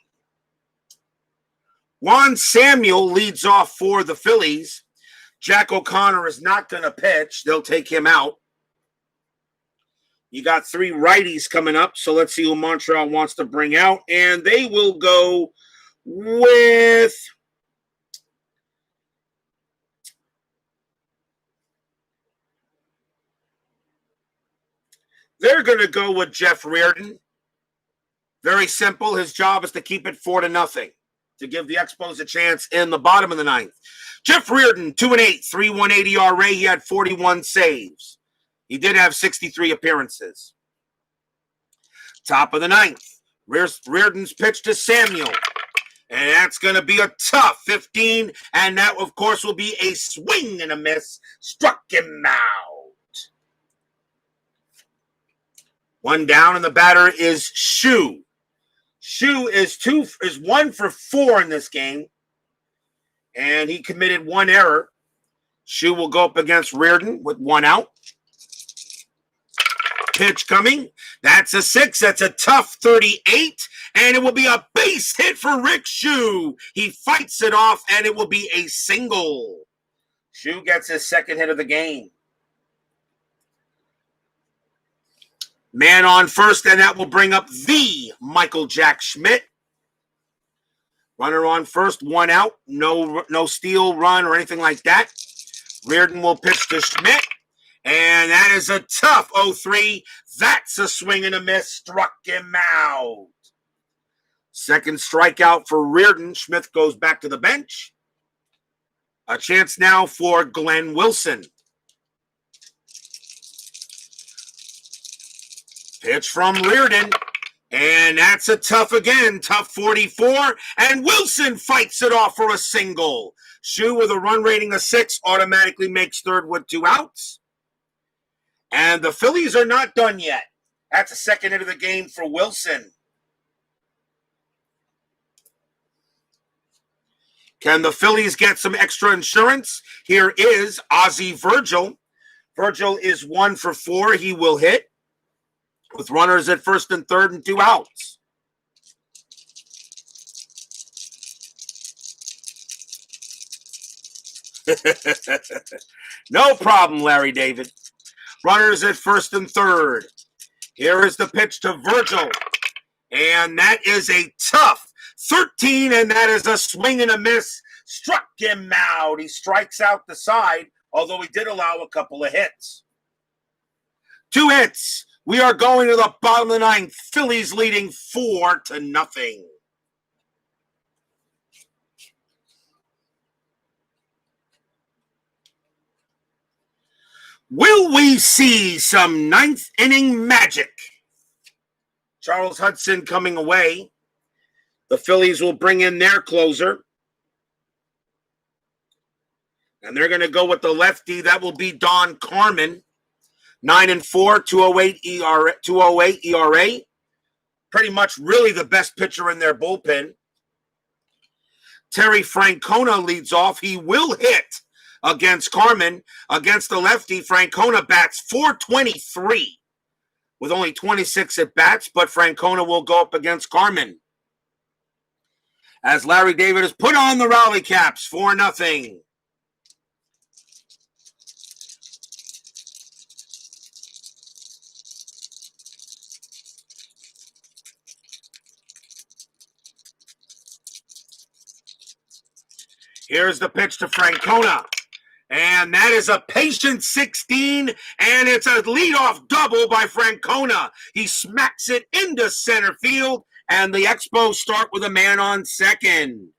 Juan Samwell leads off for the Phillies. Jack O'Connor is not going to pitch. They'll take him out. You got 3 righties coming up, so let's see who Montreal wants to bring out. And they will go with... They're going to go with Jeff Reardon. Very simple. His job is to keep it 4-0, to give the Expos a chance in the bottom of the 9th. Jeff Reardon, 2-8, 3.18 ERA. He had 41 saves. He did have 63 appearances. Top of the 9th, Reardon's pitch to Samuel. And that's going to be a tough 15. And that, of course, will be a swing and a miss. Struck him out. 1 down, and the batter is Shue. Shue is 1 for 4 in this game. And he committed 1 error. Shue will go up against Reardon with 1 out. Pitch coming. That's a 6. That's a tough 38. And it will be a base hit for Rick Shue. He fights it off, and it will be a single. Shue gets his 2nd hit of the game. Man on first, and that will bring up the Michael Jack Schmidt. Runner on first, 1 out. No steal run or anything like that. Reardon will pitch to Schmidt. And that is a tough 0-3. That's a swing and a miss. Struck him out. 2nd strikeout for Reardon. Schmidt goes back to the bench. A chance now for Glenn Wilson. Pitch from Reardon. And that's a tough again. Tough 44. And Wilson fights it off for a single. Shue with a run rating of 6 automatically makes 3rd with 2 outs. And the Phillies are not done yet. That's a 2nd hit of the game for Wilson. Can the Phillies get some extra insurance? Here is Ozzie Virgil. Virgil is 1 for 4. He will hit with runners at 1st and 3rd and 2 outs. No problem, Larry David. Runners at 1st and 3rd. Here is the pitch to Virgil. And that is a tough 13, and that is a swing and a miss. Struck him out. He strikes out the side, although he did allow a couple of hits. 2 hits. We are going to the bottom of the 9th. Phillies leading 4-0. Will we see some 9th inning magic? Charles Hudson coming away. The Phillies will bring in their closer. And they're going to go with the lefty. That will be Don Carmen. 9-4, 2.08 ERA. Pretty much really the best pitcher in their bullpen. Terry Francona leads off. He will hit against Carmen. Against the lefty, Francona bats .423 with only 26 at bats, but Francona will go up against Carmen. As Larry David has put on the rally caps, 4-0. Here's the pitch to Francona. And that is a patient 16, and it's a leadoff double by Francona. He smacks it into center field, and the Expos start with a man on second.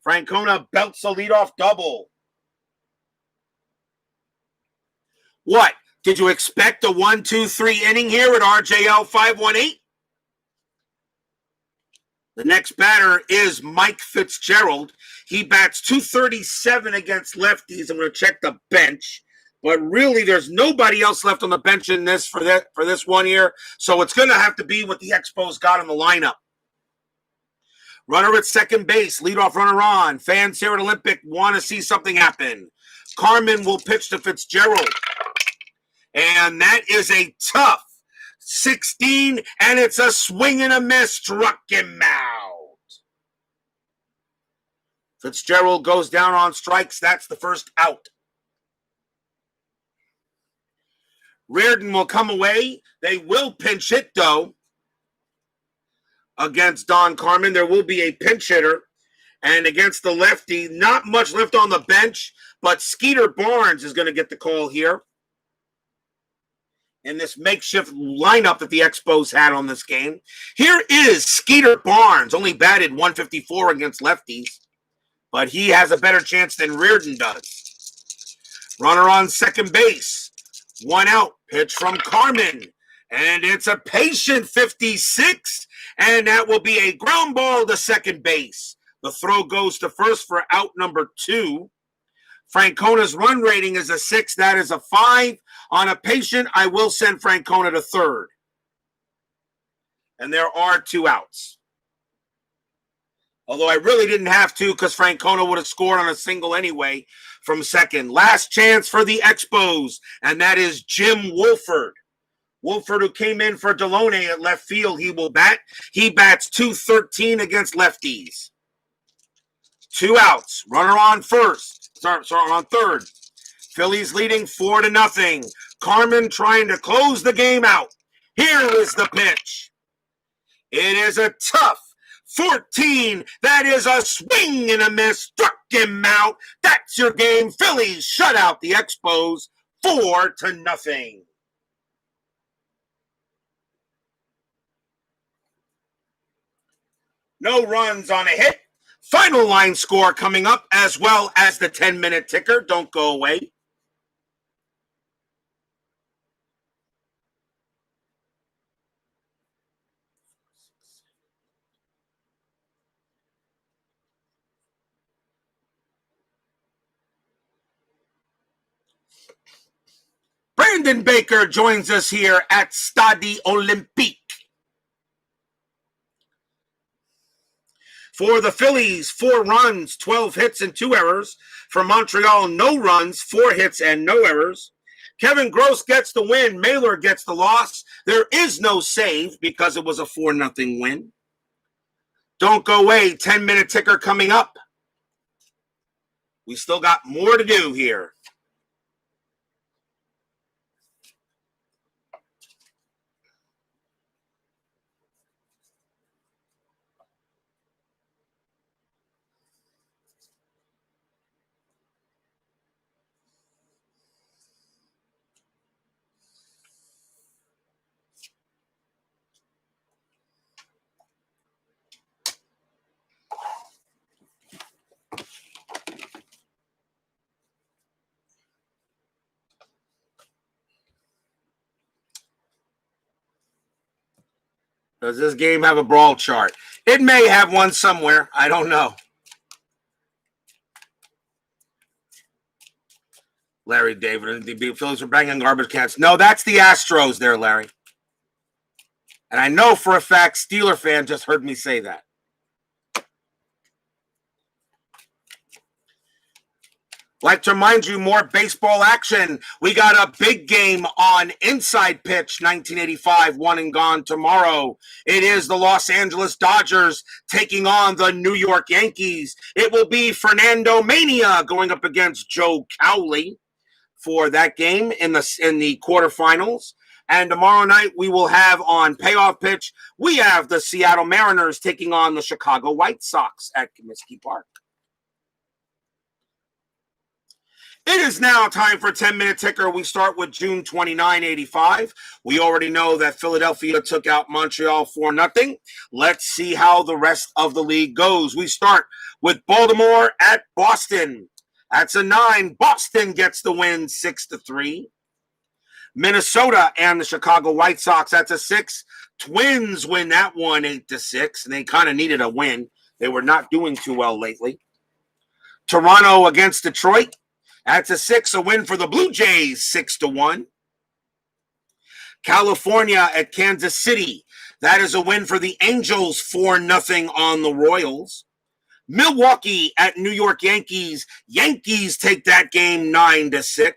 Francona belts a leadoff double. What? Did you expect a 1-2-3 inning here at RJL 518? The next batter is Mike Fitzgerald. He bats .237 against lefties. I'm going to check the bench. But really, there's nobody else left on the bench in this for this one here. So it's going to have to be what the Expos got in the lineup. Runner at second base. Leadoff runner on. Fans here at Olympique want to see something happen. Carmen will pitch to Fitzgerald. And that is a tough 16, and it's a swing and a miss. Struck him out. Fitzgerald goes down on strikes. That's the first out. Reardon will come away. They will pinch hit, though, against Don Carmen. There will be a pinch hitter. And against the lefty, not much left on the bench, but Skeeter Barnes is going to get the call here in this makeshift lineup that the Expos had on this game. Here is Skeeter Barnes, only batted 154 against lefties, but he has a better chance than Reardon does. Runner on second base, one out, pitch from Carmen, and it's a patient 56, and that will be a ground ball to second base. The throw goes to first for out number 2. Francona's run rating is a 6. That is a 5. On a patient, I will send Francona to third. And there are 2 outs. Although I really didn't have to because Francona would have scored on a single anyway from second. Last chance for the Expos, and that is Jim Wolford. Wolford, who came in for Deloney at left field, he will bat. He bats .213 against lefties. 2 outs. Runner on first. Sorry, on third. Phillies leading 4-0. Carmen trying to close the game out. Here is the pitch. It is a tough 14. That is a swing and a miss. Struck him out. That's your game. Phillies shut out the Expos 4-0. No runs on a hit. Final line score coming up, as well as the 10-minute ticker. Don't go away. Brandon Baker joins us here at Stade Olympique. For the Phillies, 4 runs, 12 hits, and 2 errors. For Montreal, no runs, 4 hits, and no errors. Kevin Gross gets the win. Mahler gets the loss. There is no save because it was a 4-0 win. Don't go away. 10-minute ticker coming up. We still got more to do here. Does this game have a brawl chart? It may have one somewhere. I don't know. Larry David, the Phillies are banging garbage cans. No, that's the Astros there, Larry. And I know for a fact Steeler fan just heard me say that. Like to remind you, more baseball action. We got a big game on Inside Pitch 1985, one and gone tomorrow. It is the Los Angeles Dodgers taking on the New York Yankees. It will be Fernando Mania going up against Joe Cowley for that game in the quarterfinals. And tomorrow night we will have on Payoff Pitch, we have the Seattle Mariners taking on the Chicago White Sox at Comiskey Park. It is now time for 10-minute ticker. We start with June 29, 85. We already know that Philadelphia took out Montreal 4-0. Let's see how the rest of the league goes. We start with Baltimore at Boston. That's a 9. Boston gets the win 6-3. Minnesota and the Chicago White Sox, that's a 6. Twins win that one 8-6, and they kind of needed a win. They were not doing too well lately. Toronto against Detroit. That's a 6, a win for the Blue Jays, 6-1. California at Kansas City. That is a win for the Angels, 4-0 on the Royals. Milwaukee at New York Yankees. Yankees take that game 9-6.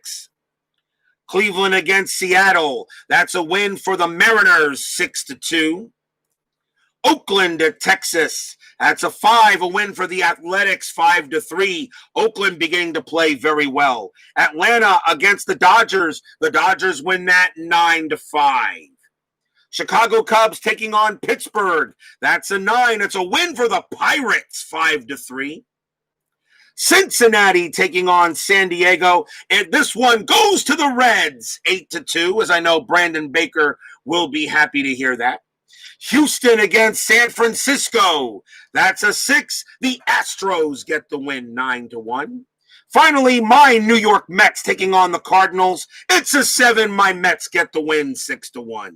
Cleveland against Seattle. That's a win for the Mariners, 6-2. Oakland at Texas. That's a 5, a win for the Athletics, 5-3. Oakland beginning to play very well. Atlanta against the Dodgers. The Dodgers win that 9-5. Chicago Cubs taking on Pittsburgh. That's a 9. It's a win for the Pirates, 5-3. Cincinnati taking on San Diego, and this one goes to the Reds, 8-2, as I know Brandon Baker will be happy to hear that. Houston against San Francisco. That's a 6. The Astros get the win, 9-1. Finally, my New York Mets taking on the Cardinals. It's a 7. My Mets get the win, 6-1.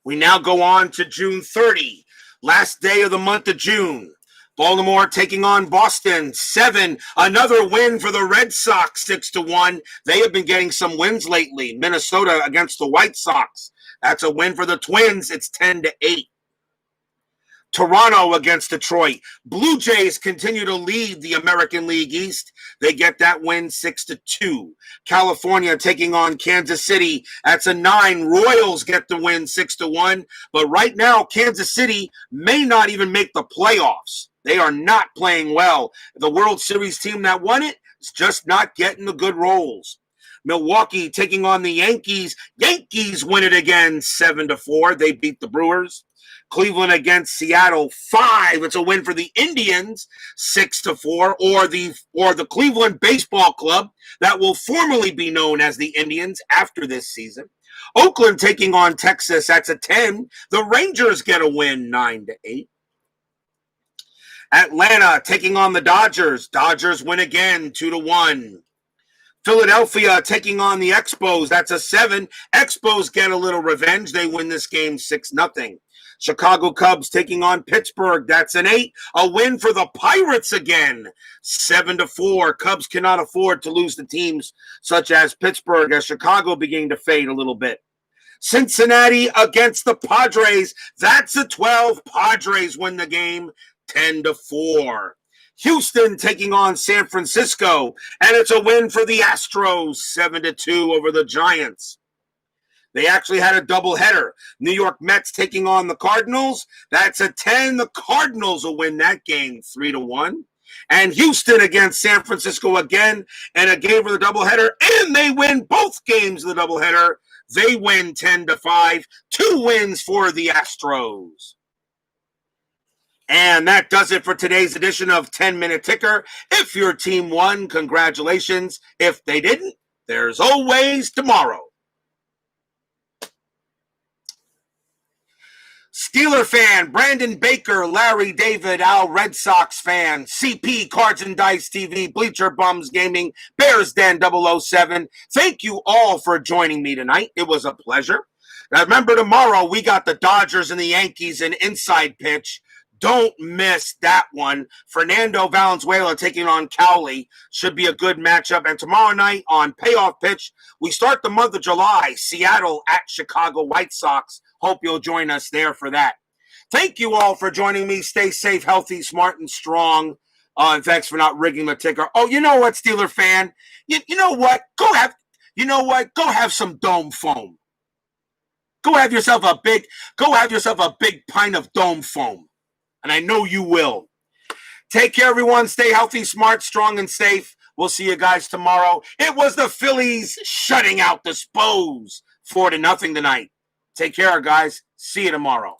We now go on to June 30, last day of the month of June. Baltimore taking on Boston, 7. Another win for the Red Sox, 6-1. They have been getting some wins lately. Minnesota against the White Sox. That's a win for the Twins. It's 10-8. Toronto against Detroit. Blue Jays continue to lead the American League East. They get that win 6-2. California taking on Kansas City. That's a 9. Royals get the win 6-1. But right now, Kansas City may not even make the playoffs. They are not playing well. The World Series team that won it is just not getting the good rolls. Milwaukee taking on the Yankees. Yankees win it again 7-4. They beat the Brewers. Cleveland against Seattle, 5. It's a win for the Indians, 6-4, or the Cleveland Baseball Club that will formally be known as the Indians after this season. Oakland taking on Texas, that's a 10. The Rangers get a win, 9-8. Atlanta taking on the Dodgers. Dodgers win again, 2-1. Philadelphia taking on the Expos, that's a 7. Expos get a little revenge. They win this game 6-0. Chicago Cubs taking on Pittsburgh. That's an 8. A win for the Pirates again. 7-4. Cubs cannot afford to lose to teams such as Pittsburgh, as Chicago beginning to fade a little bit. Cincinnati against the Padres. That's a 12. Padres win the game 10-4. Houston taking on San Francisco, and it's a win for the Astros, 7-2 over the Giants. They actually had a doubleheader. New York Mets taking on the Cardinals. That's a 10. The Cardinals will win that game 3-1. And Houston against San Francisco again, and a game for the doubleheader, and they win both games of the doubleheader. They win 10-5. 2 wins for the Astros. And that does it for today's edition of 10-Minute Ticker. If your team won, congratulations. If they didn't, there's always tomorrow. Steeler fan, Brandon Baker, Larry David, Al Red Sox fan, CP, Cards and Dice TV, Bleacher Bums Gaming, Bears Den 007. Thank you all for joining me tonight. It was a pleasure. Now remember, tomorrow we got the Dodgers and the Yankees in Inside Pitch. Don't miss that one. Fernando Valenzuela taking on Cowley should be a good matchup. And tomorrow night on Payoff Pitch, we start the month of July, Seattle at Chicago White Sox. Hope you'll join us there for that. Thank you all for joining me. Stay safe, healthy, smart, and strong. And thanks for not rigging the ticker. Oh, you know what, Steeler fan? You know what? Go have some dome foam. Go have yourself a big pint of dome foam. And I know you will. Take care, everyone. Stay healthy, smart, strong, and safe. We'll see you guys tomorrow. It was the Phillies shutting out the Spos 4-0 tonight. Take care, guys. See you tomorrow.